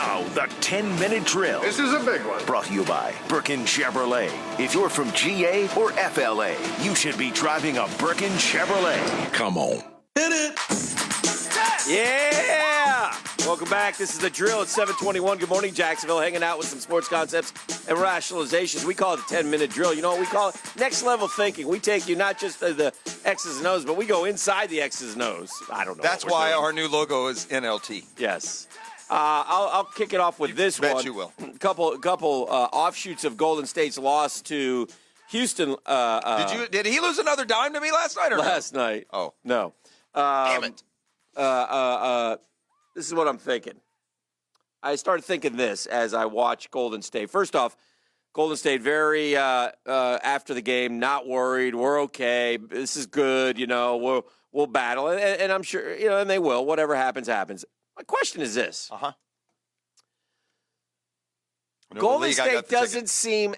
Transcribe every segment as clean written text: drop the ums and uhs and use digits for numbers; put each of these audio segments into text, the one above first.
Now, the 10-minute drill. This is a big one. Brought to you by Burkins Chevrolet. If you're from GA or FLA, you should be driving a Burkins Chevrolet. Come on. Hit it. Yeah! Welcome back. This is The Drill at 721. Good morning, Jacksonville. Hanging out with some sports concepts and rationalizations. We call it the 10-minute drill. You know what we call it? Next level thinking. We take you not just to the X's and O's, but we go inside the X's and O's. I don't know. That's why our new logo is NLT. Yes. I'll kick it off with this one. Bet you will. Couple offshoots of Golden State's loss to Houston. Did he lose another dime to me last night or last night? Oh. No. Damn it. This is what I'm thinking. I started thinking this as I watch Golden State. First off, Golden State very after the game, not worried. We're okay. This is good. You know, we'll battle, and I'm sure and they will. Whatever happens, happens. My question is this: Golden State doesn't seem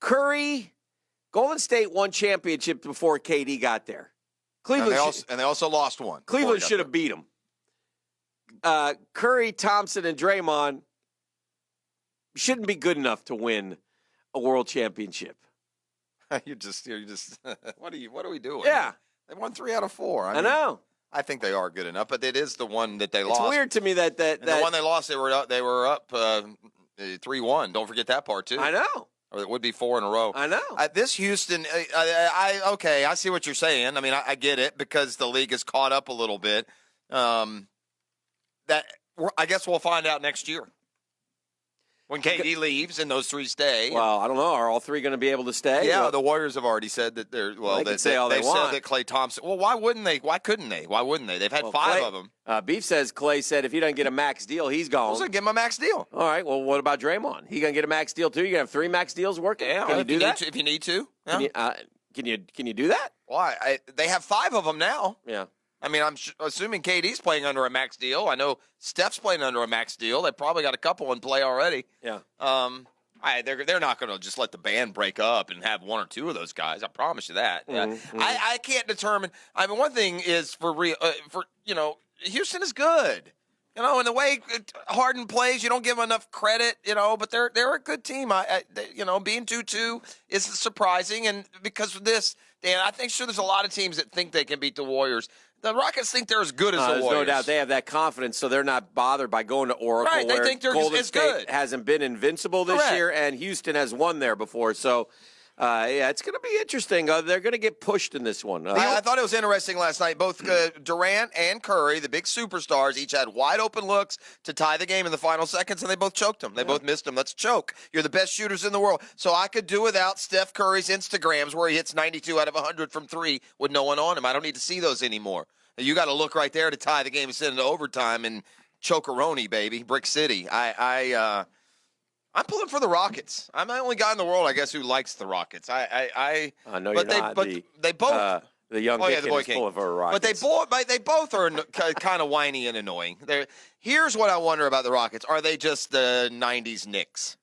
Curry. Golden State won championship before KD got there. Cleveland and they also lost one. Cleveland should have beat them. Curry, Thompson, and Draymond shouldn't be good enough to win a world championship. You're just. What are we doing? Yeah, they won 3 out of 4. I know. I think they are good enough, but it is the one that they lost. It's weird to me that the one they lost, they were up 3-1. Don't forget that part too. I know. Or it would be 4 in a row. I know. This Houston, I see what you're saying. I mean, I get it because the league is caught up a little bit. I guess we'll find out next year when KD leaves and those 3 stay. Well, I don't know. Are all 3 going to be able to stay? Yeah, the Warriors have already said that they're. Well, they can say all they want. want. Said that Klay Thompson. Well, why wouldn't they? Why couldn't they? Why wouldn't they? They've had 5 of them. Beef says Klay said if he doesn't get a max deal, he's gone. So give him a max deal. All right. Well, what about Draymond? He gonna get a max deal too? You gonna have 3 max deals working? Yeah. Can you do that? If you need to. Yeah. Can you do that? Why? They have 5 of them now. Yeah. I mean, I'm assuming KD's playing under a max deal. I know Steph's playing under a max deal. They probably got a couple in play already. Yeah. They're not going to just let the band break up and have 1 or 2 of those guys. I promise you that. Mm-hmm. I can't determine. I mean, one thing is Houston is good. And the way Harden plays, you don't give him enough credit. But they're a good team. Being 2-2 is surprising, and because of this, Dan, I think there's a lot of teams that think they can beat the Warriors. The Rockets think they're as good as the Warriors. There's no doubt they have that confidence, so they're not bothered by going to Oracle. Right, where they think they're Golden as State good. Hasn't been invincible this year, and Houston has won there before. So, it's going to be interesting. They're going to get pushed in this one. I thought it was interesting last night. Both Durant and Curry, the big superstars, each had wide open looks to tie the game in the final seconds, and they both choked them. They both missed them. Let's choke. You're the best shooters in the world. So I could do without Steph Curry's Instagrams where he hits 92 out of 100 from 3 with no one on him. I don't need to see those anymore. You got to look right there to tie the game and send it into overtime and choke-a-roni, baby, Brick City. I'm pulling for the Rockets. I'm the only guy in the world, I guess, who likes the Rockets. I know you're not. But they both. The young Hicken is full of our Rockets. But they both are kind of whiny and annoying. Here's what I wonder about the Rockets: are they just the '90s Knicks,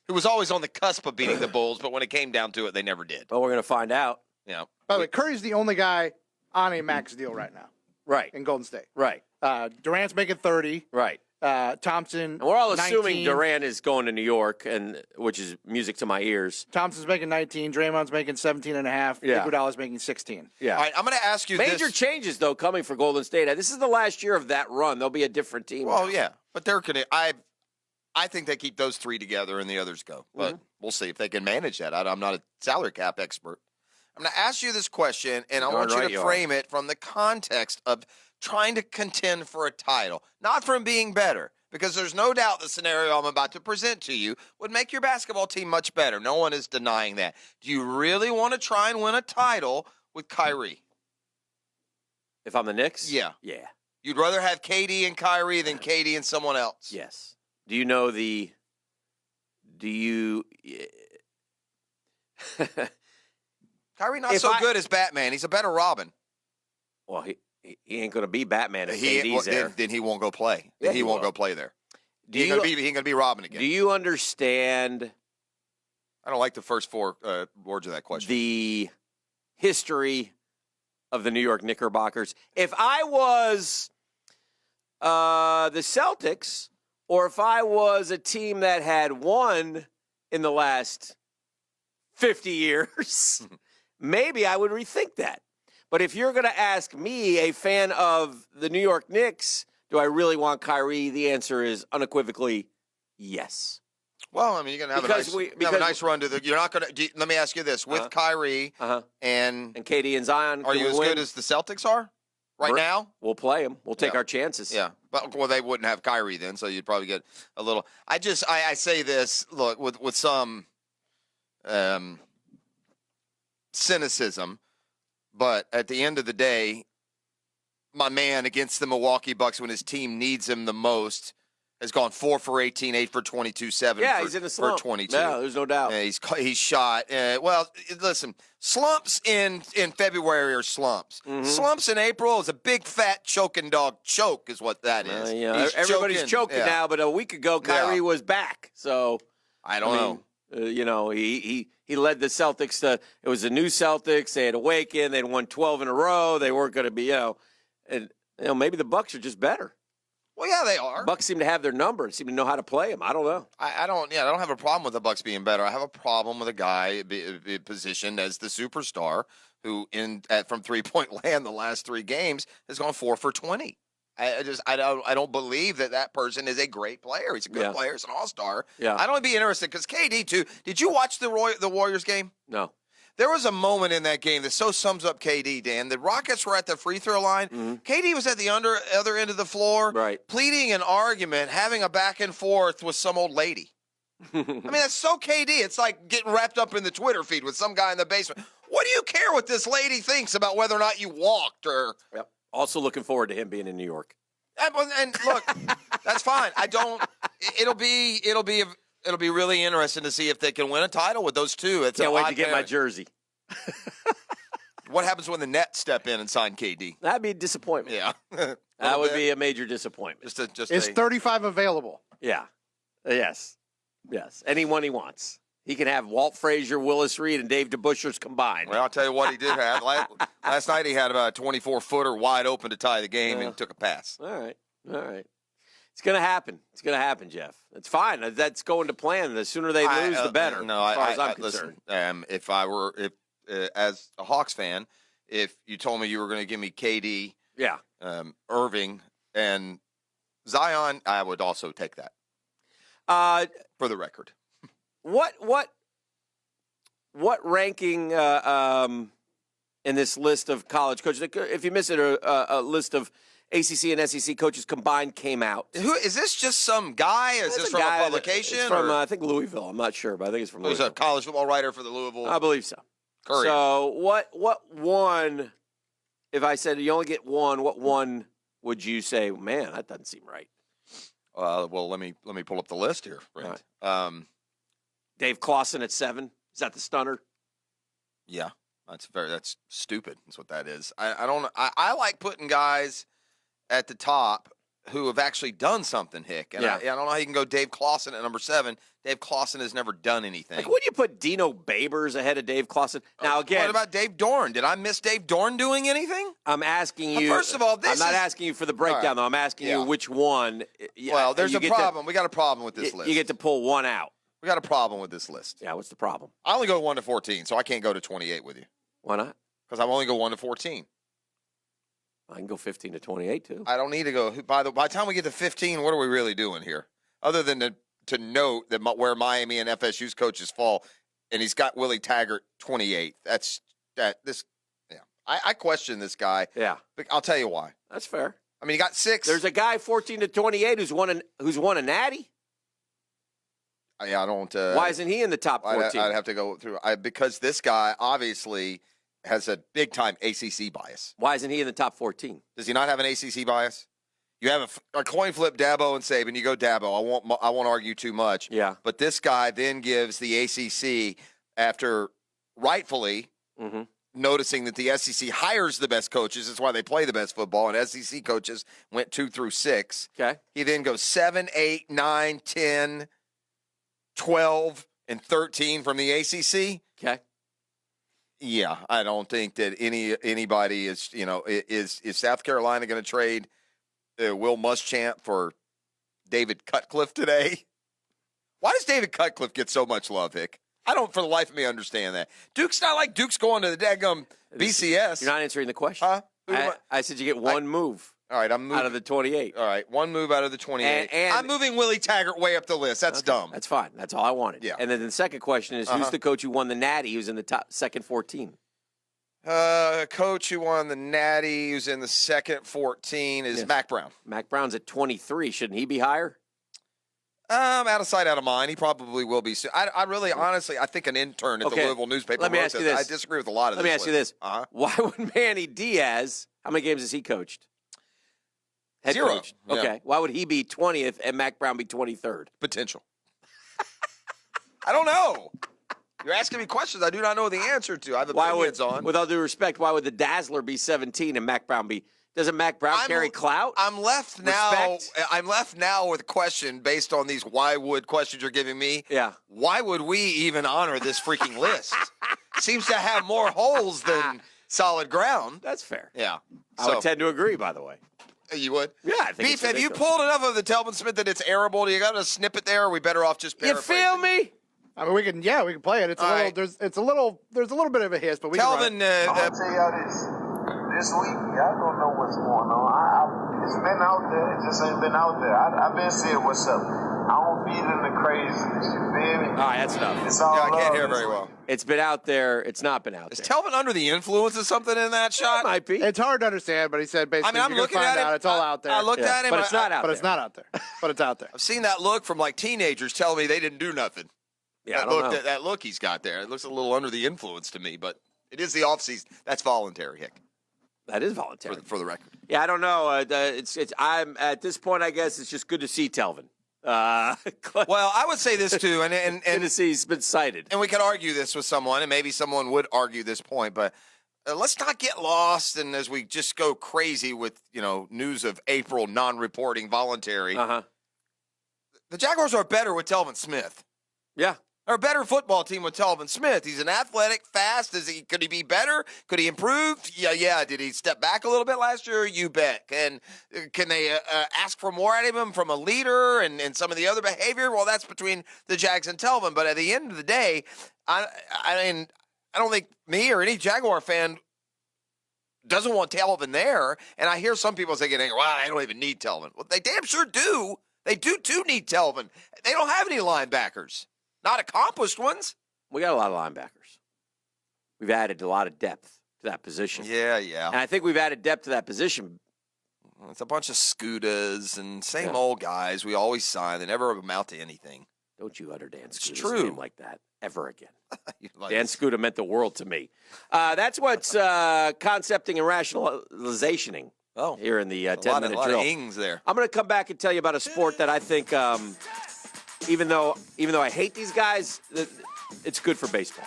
who was always on the cusp of beating the Bulls, but when it came down to it, they never did? But we're going to find out. Yeah. By the way, Curry's the only guy on a max deal right now. Right. In Golden State. Right. Durant's making 30. Right. Thompson. And we're all 19. assuming Durant is going to New York, which is music to my ears. Thompson's making 19. Draymond's making 17 and a half. Yeah. Iguodala's making 16. Yeah. All right, I'm going to ask you Major changes, though, coming for Golden State. This is the last year of that run. They'll be a different team. Well, now. yeah. But they're going to I think they keep those 3 together and the others go. But we'll see if they can manage that. I'm not a salary cap expert. I'm going to ask you this question, and I want you to frame it from the context of trying to contend for a title, not from being better, because there's no doubt the scenario I'm about to present to you would make your basketball team much better. No one is denying that. Do you really want to try and win a title with Kyrie? If I'm the Knicks? Yeah. Yeah. You'd rather have KD and Kyrie than KD and someone else? Yes. Do you know Kyrie not good as Batman. He's a better Robin. Well, he ain't going to be Batman if KD's there. Then he won't go play. Then he won't go play there. He ain't going to be Robin again. Do you understand? I don't like the first 4 words of that question. The history of the New York Knickerbockers. If I was the Celtics, or if I was a team that had won in the last 50 years, maybe I would rethink that. But if you're going to ask me, a fan of the New York Knicks, do I really want Kyrie? The answer is unequivocally yes. Well, I mean, you're going to have a nice run to the. You're not going to. Let me ask you this: with Kyrie and KD and Zion, are you as good as the Celtics are now? We'll play them. We'll take our chances. Yeah, but they wouldn't have Kyrie then, so you'd probably get a little. I say this look with some cynicism, but at the end of the day, my man against the Milwaukee Bucks when his team needs him the most has gone 4 for 18, 8 for 22, 7 he's in a slump. for 22. Yeah, there's no doubt. He's shot. Well, listen, slumps in February are slumps. Mm-hmm. Slumps in April is a big, fat, choking dog choke is what that is. Everybody's choking now, but a week ago, Kyrie was back. So I don't know. He led the Celtics to – it was the new Celtics. They had awakened. They'd won 12 in a row. They weren't going to be, and maybe the Bucks are just better. Well, yeah, they are. Bucks seem to have their number. Seem to know how to play them. I don't know. I don't have a problem with the Bucks being better. I have a problem with a guy positioned as the superstar who, from 3-point land the last 3 games, has gone 4 for 20. I don't believe that person is a great player. He's a good player. He's an all-star. Yeah. I'd only be interested because KD too. Did you watch the Warriors game? No. There was a moment in that game that so sums up KD, Dan. The Rockets were at the free throw line. Mm-hmm. KD was at the other end of the floor, pleading an argument, having a back and forth with some old lady. I mean, that's so KD. It's like getting wrapped up in the Twitter feed with some guy in the basement. What do you care what this lady thinks about whether or not you walked or? Yep. Also looking forward to him being in New York. And look, that's fine. It'll be really interesting to see if they can win a title with those two. Can't wait to get my jersey. What happens when the Nets step in and sign KD? That'd be a disappointment. Yeah. That would be a major disappointment. Is 35 available? Yeah. Yes. Anyone he wants. He can have Walt Frazier, Willis Reed, and Dave DeBusschers combined. Well, I'll tell you what he did have. Last night he had about a 24-footer wide open to tie the game and took a pass. All right. It's going to happen. It's going to happen, Jeff. It's fine. That's going to plan. The sooner they lose, the better. No, as far as I'm concerned. Listen, if as a Hawks fan, if you told me you were going to give me KD, Irving, and Zion, I would also take that. For the record. What ranking in this list of college coaches? If you miss it, a list of ACC and SEC coaches combined came out. Who is this? Just some guy? Is this from a publication? It's from I think Louisville. I'm not sure, but I think it's from Louisville. He's a college football writer for the Louisville. I believe so. Curry. So what one? If I said you only get one, what one would you say? Man, that doesn't seem right. Well, let me pull up the list here. Right. Dave Clawson at 7. Is that the stunner? Yeah, that's stupid. That's what that is. I like putting guys at the top who have actually done something, Hick. And I don't know how you can go Dave Clawson at number 7. Dave Clawson has never done anything. Like, would you put Dino Babers ahead of Dave Clawson? Now, again, what about Dave Dorn? Did I miss Dave Dorn doing anything? I'm asking you. First of all, I'm not asking you for the breakdown, though. I'm asking you which one. Well, there's a problem. We got a problem with this list. You get to pull one out. We got a problem with this list. Yeah, what's the problem? I only go 1 to 14, so I can't go to 28 with you. Why not? Because I only go 1 to 14. I can go 15 to 28 too. I don't need to go. By the time we get to 15, what are we really doing here? Other than to note that where Miami and FSU's coaches fall, and he's got Willie Taggart 28. I question this guy. Yeah, but I'll tell you why. That's fair. I mean, he got 6. There's a guy 14 to 28 who's won a natty. Yeah, I don't. Why isn't he in the top 14? I'd have to go through because this guy obviously has a big time ACC bias. Why isn't he in the top 14? Does he not have an ACC bias? You have a coin flip, Dabo and Saban. You go Dabo. I won't argue too much. Yeah. But this guy then gives the ACC after rightfully noticing that the SEC hires the best coaches. That's why they play the best football. And SEC coaches went 2 through 6. Okay. He then goes 7, 8, 9, 10, 12, and 13 from the ACC. Okay. Yeah, I don't think that anybody is South Carolina going to trade Will Muschamp for David Cutcliffe today. Why does David Cutcliffe get so much love, Hick? I don't, for the life of me, understand that. Duke's not like Duke's going to the daggum BCS. You're not answering the question. Huh? I said you get one move. All right, I'm moving. Out of the 28. All right, one move out of the 28. And I'm moving Willie Taggart way up the list. That's dumb. That's fine. That's all I wanted. Yeah. And then the second question is, who's the coach who won the Natty who's in the top second 14? Coach who won the Natty who's in the second 14 is Mac Brown. Mac Brown's at 23. Shouldn't he be higher? Out of sight, out of mind. He probably will be soon. I really, honestly, I think an intern at the Louisville newspaper. Let me ask you this. I disagree with a lot of this. Let me ask you this. Why would Manny Diaz, how many games has he coached? Head 0. Coach. Okay. Yeah. Why would he be 20th and Mac Brown be 23rd? Potential. I don't know. You're asking me questions I do not know the answer to. I have opinions on. With all due respect, why would the Dazzler be 17 and Mac Brown be? Doesn't Mac Brown carry clout? I'm left now with a question based on these why would questions you're giving me. Yeah. Why would we even honor this freaking list? Seems to have more holes than solid ground. That's fair. Yeah. I would tend to agree, by the way. You would? Yeah, I think Beef, have you pulled enough of the Telvin Smith that it's arable? Do you got a snippet there, or are we better off just paraphrasing? You feel me? I mean, we can play it. It's a little. Right. There's a little bit of a hiss, but we Telvin, can run it. I'm gonna tell y'all this week, y'all don't know what's going on. It's been out there, it just ain't been out there. I've been saying what's up. I don't feed into craziness, you feel me? All right, that's enough. It's all I can't love hear this very week. well. It's been out there. It's not been out Is there. Telvin under the influence of something in that shot? It might be. It's hard to understand, but he said basically, I'm you're looking gonna find at him. out. It's all out there. I looked at him, but it's not out but there. it's not out there. But it's out there. I've seen that look from like teenagers telling me they didn't do nothing. Yeah, I don't know. That look he's got there. It looks a little under the influence to me, but it is the offseason. That's voluntary, Hick. That is voluntary. For the record. Yeah, I don't know. I'm at this point. I guess it's just good to see Telvin. Well, I would say this too, and good to see he's been cited. And we could argue this with someone, and maybe someone would argue this point, but let's not get lost. And as we just go crazy with news of April non-reporting voluntary, the Jaguars are better with Telvin Smith. Yeah. They're a better football team with Telvin Smith. He's an athletic, fast. Could he be better? Could he improve? Yeah. Did he step back a little bit last year? You bet. And can they ask for more out of him from a leader and some of the other behavior? Well, that's between the Jags and Telvin. But at the end of the day, I don't think me or any Jaguar fan doesn't want Telvin there. And I hear some people saying, well, I don't even need Telvin. Well, they damn sure do. They do need Telvin. They don't have any linebackers. Not accomplished ones. We got a lot of linebackers. We've added a lot of depth to that position. Yeah. And I think we've added depth to that position. It's a bunch of Scudas and same old guys we always sign. They never amount to anything. Don't you utter Dan Scudder's true. name like that ever again. Like Dan Scudder meant the world to me. That's what's concepting and rationalizationing here in the 10-minute drill. A lot of ings there. I'm going to come back and tell you about a sport that I think, even though I hate these guys, it's good for baseball.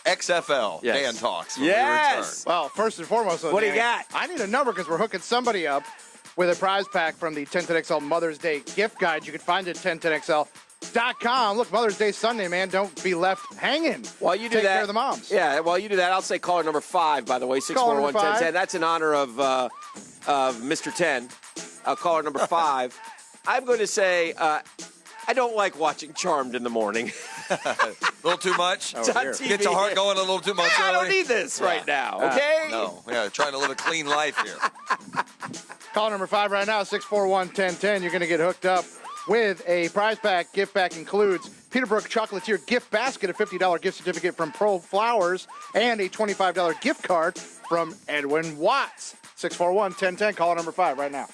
XFL, Yes. Dan talks. When Yes. we return. Well, first and foremost, What do you Danny, got? I need a number because we're hooking somebody up with a prize pack from the 1010XL Mother's Day gift guide. You can find it at 1010XL.com. Look, Mother's Day Sunday, man. Don't be left hanging. While you do Take that, care of the moms. Yeah, while you do that, I'll say caller number 5, by the way, Caller number 641-1010. 5. That's in honor of Mr. 10. Caller number 5. I'm going to say I don't like watching Charmed in the morning. A little too much. It's on TV. Gets your heart going a little too much. I don't early. need this right now, okay? No. Yeah, trying to live a clean life here. Call number 5 right now, 641-1010. You're going to get hooked up with a prize pack. Gift pack includes Peterbrook Chocolatier gift basket, a $50 gift certificate from Pro Flowers, and a $25 gift card from Edwin Watts. 641-1010. Call number 5 right now.